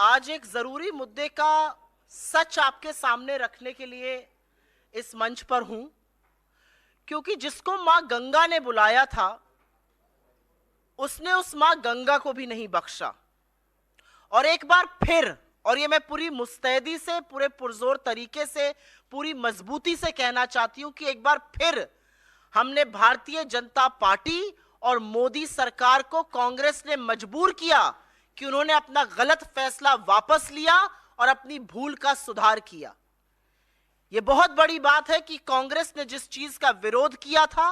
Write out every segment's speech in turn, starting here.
आज एक जरूरी मुद्दे का सच आपके सामने रखने के लिए इस मंच पर हूं, क्योंकि जिसको मां गंगा ने बुलाया था उसने उस मां गंगा को भी नहीं बख्शा। और एक बार फिर, और ये मैं पूरी मुस्तैदी से, पूरे पुरजोर तरीके से, पूरी मजबूती से कहना चाहती हूं कि एक बार फिर हमने भारतीय जनता पार्टी और मोदी सरकार को कांग्रेस ने मजबूर किया कि उन्होंने अपना गलत फैसला वापस लिया और अपनी भूल का सुधार किया। यह बहुत बड़ी बात है कि कांग्रेस ने जिस चीज का विरोध किया था,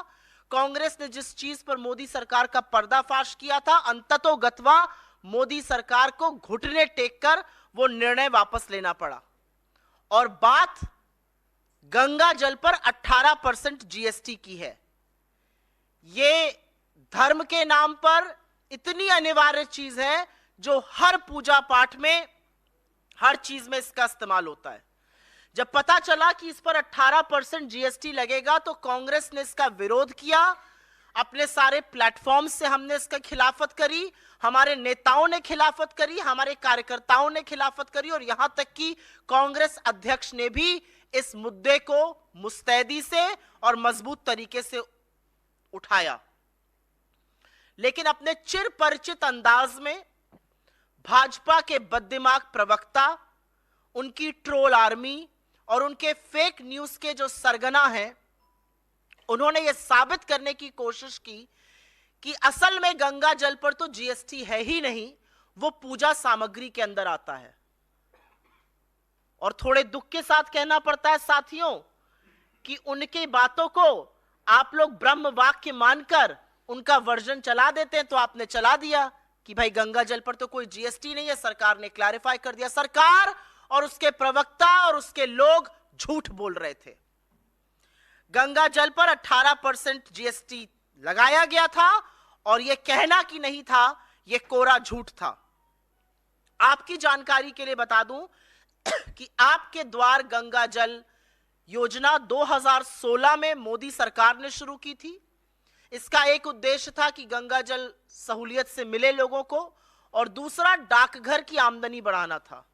कांग्रेस ने जिस चीज पर मोदी सरकार का पर्दाफाश किया था, अंततोगत्वा मोदी सरकार को घुटने टेककर वो निर्णय वापस लेना पड़ा। और बात गंगा जल पर 18% जीएसटी की है। ये धर्म के नाम पर इतनी अनिवार्य चीज है जो हर पूजा पाठ में, हर चीज में इसका इस्तेमाल होता है। जब पता चला कि इस पर 18% जीएसटी लगेगा तो कांग्रेस ने इसका विरोध किया। अपने सारे प्लेटफॉर्म से हमने इसका खिलाफत करी, हमारे नेताओं ने खिलाफत करी, हमारे कार्यकर्ताओं ने खिलाफत करी, और यहां तक कि कांग्रेस अध्यक्ष ने भी इस मुद्दे को मुस्तैदी से और मजबूत तरीके से उठाया। लेकिन अपने चिर परिचित अंदाज में भाजपा के बददिमाग प्रवक्ता, उनकी ट्रोल आर्मी और उनके फेक न्यूज के जो सरगना हैं, उन्होंने यह साबित करने की कोशिश की कि असल में गंगा जल पर तो जीएसटी है ही नहीं, वो पूजा सामग्री के अंदर आता है। और थोड़े दुख के साथ कहना पड़ता है साथियों कि उनकी बातों को आप लोग ब्रह्म वाक्य मानकर उनका वर्जन चला देते हैं। तो आपने चला दिया कि भाई गंगा जल पर तो कोई जीएसटी नहीं है, सरकार ने क्लैरिफाई कर दिया। सरकार और उसके प्रवक्ता और उसके लोग झूठ बोल रहे थे। गंगा जल पर 18% जीएसटी लगाया गया था और यह कहना कि नहीं था, यह कोरा झूठ था। आपकी जानकारी के लिए बता दूं कि आपके द्वार गंगा जल योजना 2016 में मोदी सरकार ने शुरू की थी। इसका एक उद्देश्य था कि गंगा जल सहूलियत से मिले लोगों को, और दूसरा डाकघर की आमदनी बढ़ाना था।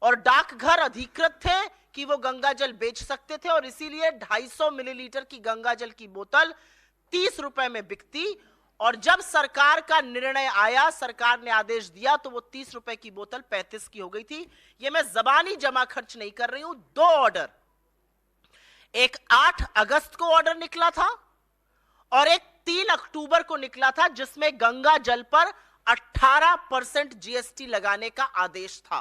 और डाकघर अधिकृत थे कि वो गंगा जल बेच सकते थे, और इसीलिए 250 मिलीलीटर की गंगा जल की बोतल 30 रुपए में बिकती। और जब सरकार का निर्णय आया, सरकार ने आदेश दिया, तो वो 30 रुपए की बोतल 35 की हो गई थी। ये मैं जबानी जमा खर्च नहीं कर रही हूं। 2 ऑर्डर, एक 8 अगस्त को ऑर्डर निकला था और एक 3 अक्टूबर को निकला था, जिसमें गंगा जल पर 18% जीएसटी लगाने का आदेश था।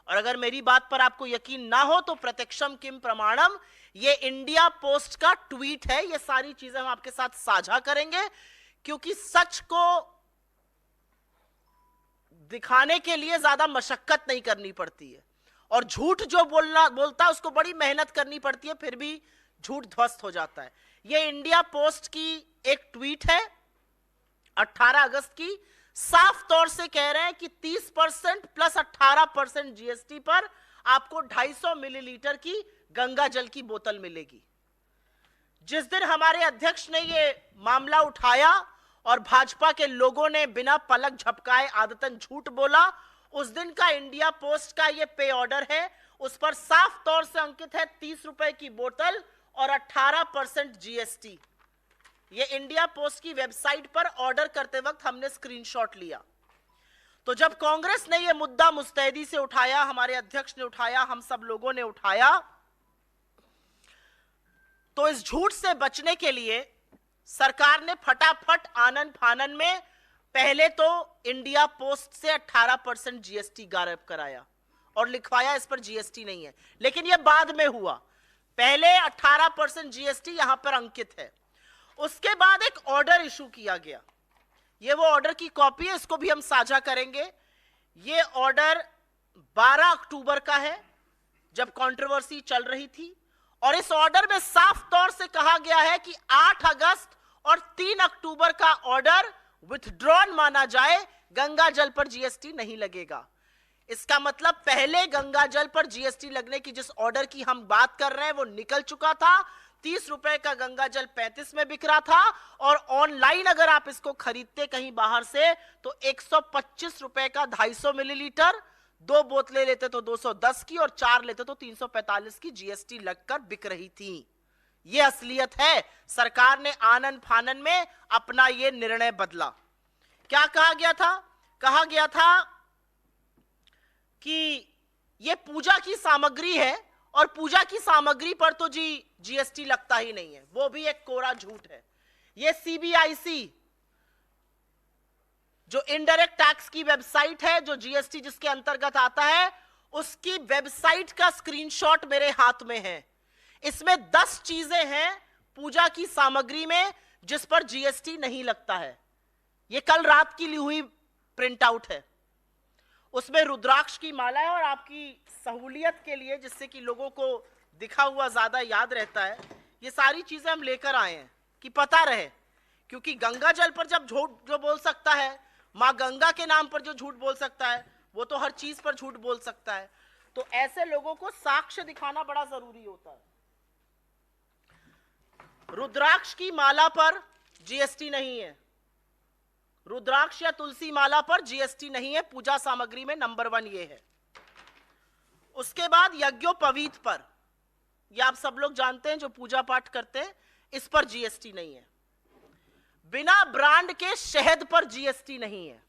और अगर मेरी बात पर आपको यकीन ना हो तो प्रत्यक्षम किम प्रमाणम, ये इंडिया पोस्ट का ट्वीट है। ये सारी चीजें हम आपके साथ साझा करेंगे, क्योंकि सच को दिखाने के लिए ज्यादा मशक्कत नहीं करनी पड़ती है, और झूठ जो बोलता है उसको बड़ी मेहनत करनी पड़ती है, फिर भी झूठ ध्वस्त हो जाता है। ये इंडिया पोस्ट की एक ट्वीट है 18 अगस्त की। साफ तौर से कह रहे हैं कि 30% प्लस 18% जीएसटी पर आपको 250 मिलीलीटर की गंगा जल की बोतल मिलेगी। जिस दिन हमारे अध्यक्ष ने यह मामला उठाया और भाजपा के लोगों ने बिना पलक झपकाए आदतन झूठ बोला, उस दिन का इंडिया पोस्ट का यह पे ऑर्डर है। उस पर साफ तौर से अंकित है 30 रुपए की बोतल और 18% जीएसटी। ये इंडिया पोस्ट की वेबसाइट पर ऑर्डर करते वक्त हमने स्क्रीनशॉट लिया। तो जब कांग्रेस ने यह मुद्दा मुस्तैदी से उठाया, हमारे अध्यक्ष ने उठाया, हम सब लोगों ने उठाया, तो इस झूठ से बचने के लिए सरकार ने फटाफट आनन फानन में पहले तो इंडिया पोस्ट से 18% जीएसटी गायब कराया और लिखवाया इस पर जीएसटी नहीं है। लेकिन यह बाद में हुआ, पहले 18% जीएसटी यहां पर अंकित है। उसके बाद एक ऑर्डर इशू किया गया। यह वो ऑर्डर की कॉपी है, इसको भी हम साझा करेंगे। यह ऑर्डर 12 अक्टूबर का है, जब कंट्रोवर्सी चल रही थी, और इस ऑर्डर में साफ तौर से कहा गया है कि 8 अगस्त और 3 अक्टूबर का ऑर्डर विथड्रॉन माना जाए, गंगा जल पर जीएसटी नहीं लगेगा। इसका मतलब पहले गंगा जल पर जीएसटी लगने की जिस ऑर्डर की हम बात कर रहे हैं वो निकल चुका था। 30 रुपए का गंगा जल 35 में बिक रहा था, और ऑनलाइन अगर आप इसको खरीदते कहीं बाहर से तो 125 रुपए का 250 मिलीलीटर, 2 बोतलें लेते तो 210 की और 4 लेते तो 345 की जीएसटी लगकर बिक रही थी। यह असलियत है। सरकार ने आनन फानन में अपना यह निर्णय बदला। क्या कहा गया था? कहा गया था कि यह पूजा की सामग्री है और पूजा की सामग्री पर तो जीएसटी लगता ही नहीं है। वो भी एक कोरा झूठ है। यह सीबीआईसी जो इनडायरेक्ट टैक्स की वेबसाइट है, जो जीएसटी जिसके अंतर्गत आता है, उसकी वेबसाइट का स्क्रीनशॉट मेरे हाथ में है। इसमें 10 चीजें हैं पूजा की सामग्री में जिस पर जीएसटी नहीं लगता है। यह कल रात की ली हुई प्रिंट आउट है। उसमें रुद्राक्ष की माला है और आपकी सहूलियत के लिए, जिससे कि लोगों को दिखा हुआ ज्यादा याद रहता है, ये सारी चीजें हम लेकर आए हैं कि पता रहे। क्योंकि गंगा जल पर जब झूठ जो बोल सकता है, मां गंगा के नाम पर जो झूठ बोल सकता है, वो तो हर चीज पर झूठ बोल सकता है। तो ऐसे लोगों को साक्ष्य दिखाना बड़ा जरूरी होता है। रुद्राक्ष की माला पर जीएसटी नहीं है। रुद्राक्ष या तुलसी माला पर जीएसटी नहीं है। पूजा सामग्री में नंबर 1 ये है। उसके बाद यज्ञोपवीत पर, ये आप सब लोग जानते हैं जो पूजा पाठ करते हैं, इस पर जीएसटी नहीं है। बिना ब्रांड के शहद पर जीएसटी नहीं है।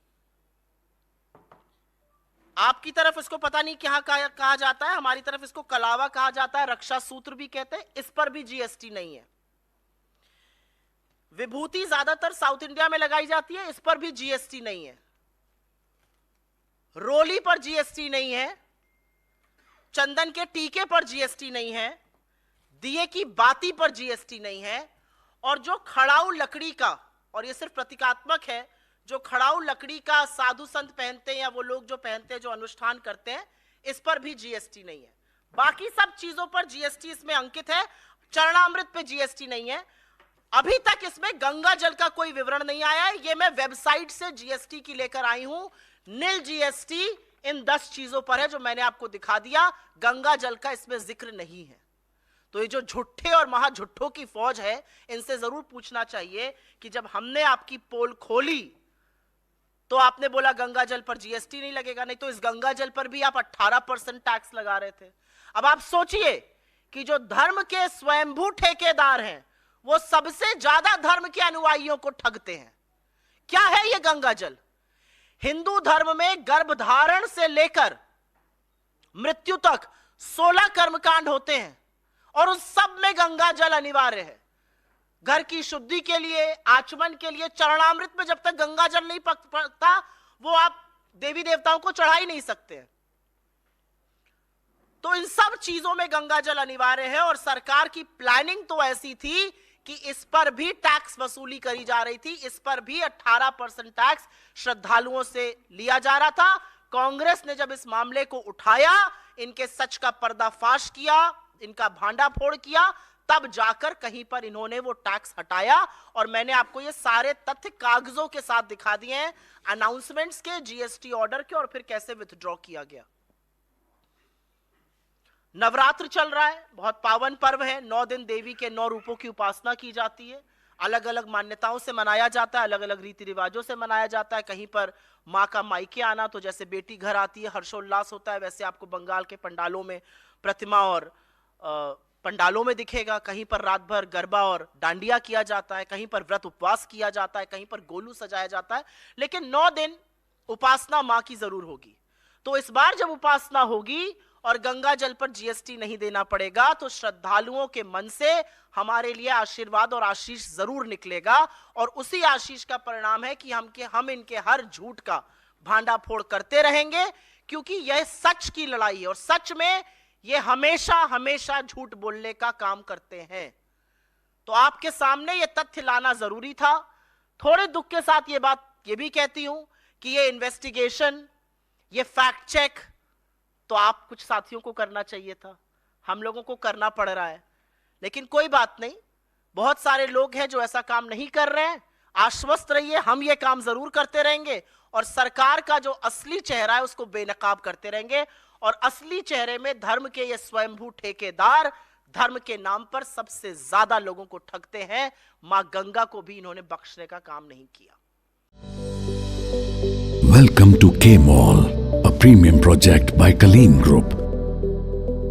आपकी तरफ इसको पता नहीं क्या कहा जाता है, हमारी तरफ इसको कलावा कहा जाता है, रक्षा सूत्र भी कहते हैं, इस पर भी जीएसटी नहीं है। विभूति ज्यादातर साउथ इंडिया में लगाई जाती है, इस पर भी जीएसटी नहीं है। रोली पर जीएसटी नहीं है। चंदन के टीके पर जीएसटी नहीं है। दिए की बाती पर जीएसटी नहीं है। और जो खड़ाऊ लकड़ी का, और ये सिर्फ प्रतीकात्मक है, जो खड़ाऊ लकड़ी का साधु संत पहनते हैं या वो लोग जो पहनते हैं, जो अनुष्ठान करते हैं, इस पर भी जीएसटी नहीं है। बाकी सब चीजों पर जीएसटी इसमें अंकित है। चरणामृत पे जीएसटी नहीं है। अभी तक इसमें गंगा जल का कोई विवरण नहीं आया है। ये मैं वेबसाइट से जीएसटी की लेकर आई हूं। नील जीएसटी इन 10 चीजों पर है जो मैंने आपको दिखा दिया। गंगा जल का इसमें जिक्र नहीं है। तो ये जो झुट्ठे और महाझुट्ठों की फौज है, इनसे जरूर पूछना चाहिए कि जब हमने आपकी पोल खोली तो आपने बोला गंगा जल पर जीएसटी नहीं लगेगा, नहीं तो इस गंगा जल पर भी आप 18% टैक्स लगा रहे थे। अब आप सोचिए कि जो धर्म के स्वयंभू ठेकेदार हैं, वो सबसे ज्यादा धर्म के अनुयायियों को ठगते हैं। क्या है ये गंगा जल? हिंदू धर्म में गर्भधारण से लेकर मृत्यु तक 16 कर्मकांड होते हैं और उस सब में गंगा जल अनिवार्य है। घर की शुद्धि के लिए, आचमन के लिए। चरणामृत में जब तक गंगा जल नहीं पकता, वो आप देवी देवताओं को चढ़ा ही नहीं सकते हैं। तो इन सब चीजों में गंगा जल अनिवार्य है। और सरकार की प्लानिंग तो ऐसी थी कि इस पर भी टैक्स वसूली करी जा रही थी। इस पर भी 18% टैक्स श्रद्धालुओं से लिया जा रहा था। कांग्रेस ने जब इस मामले को उठाया, इनके सच का पर्दाफाश किया, इनका भांडाफोड़ किया, तब जाकर कहीं पर इन्होंने वो टैक्स हटाया। और मैंने आपको ये सारे तथ्य कागजों के साथ दिखा दिए हैं, अनाउंसमेंट्स के, जीएसटी ऑर्डर के, और फिर कैसे विथड्रॉ किया गया। नवरात्र चल रहा है, बहुत पावन पर्व है। 9 दिन देवी के 9 रूपों की उपासना की जाती है। अलग अलग मान्यताओं से मनाया जाता है, अलग अलग रीति रिवाजों से मनाया जाता है। कहीं पर माँ का मायके आना, तो जैसे बेटी घर आती है हर्षोल्लास होता है, वैसे आपको बंगाल के पंडालों में प्रतिमा और पंडालों में दिखेगा। कहीं पर रात भर गरबा और डांडिया किया जाता है, कहीं पर व्रत उपवास किया जाता है, कहीं पर गोलू सजाया जाता है। लेकिन 9 दिन उपासना माँ की जरूर होगी। तो इस बार जब उपासना होगी और गंगा जल पर जीएसटी नहीं देना पड़ेगा, तो श्रद्धालुओं के मन से हमारे लिए आशीर्वाद और आशीष जरूर निकलेगा। और उसी आशीष का परिणाम है कि हम इनके हर झूठ का भांडाफोड़ करते रहेंगे, क्योंकि यह सच की लड़ाई है। और सच में ये हमेशा हमेशा झूठ बोलने का काम करते हैं। तो आपके सामने ये तथ्य लाना जरूरी था। थोड़े दुख के साथ ये बात ये भी कहती हूं कि ये इन्वेस्टिगेशन, ये फैक्ट चेक तो आप कुछ साथियों को करना चाहिए था, हम लोगों को करना पड़ रहा है। लेकिन कोई बात नहीं, बहुत सारे लोग हैं जो ऐसा काम नहीं कर रहे हैं। आश्वस्त रहिए, हम ये काम जरूर करते रहेंगे और सरकार का जो असली चेहरा है उसको बेनकाब करते रहेंगे। और असली चेहरे में धर्म के ये स्वयंभू ठेकेदार धर्म के नाम पर सबसे ज्यादा लोगों को ठगते हैं। मां गंगा को भी इन्होंने बख्शने का काम नहीं किया। Welcome to K Mall, a premium project by Kaleem Group.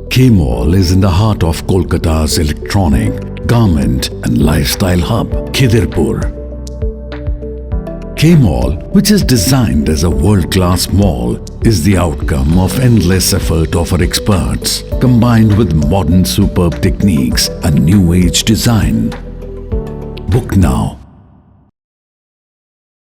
K-Mall is in the heart of Kolkata's electronic, garment and lifestyle hub, Khidirpur. K-Mall, which is designed as a world-class mall, is the outcome of endless effort of our experts, combined with modern superb techniques and new age design. Book now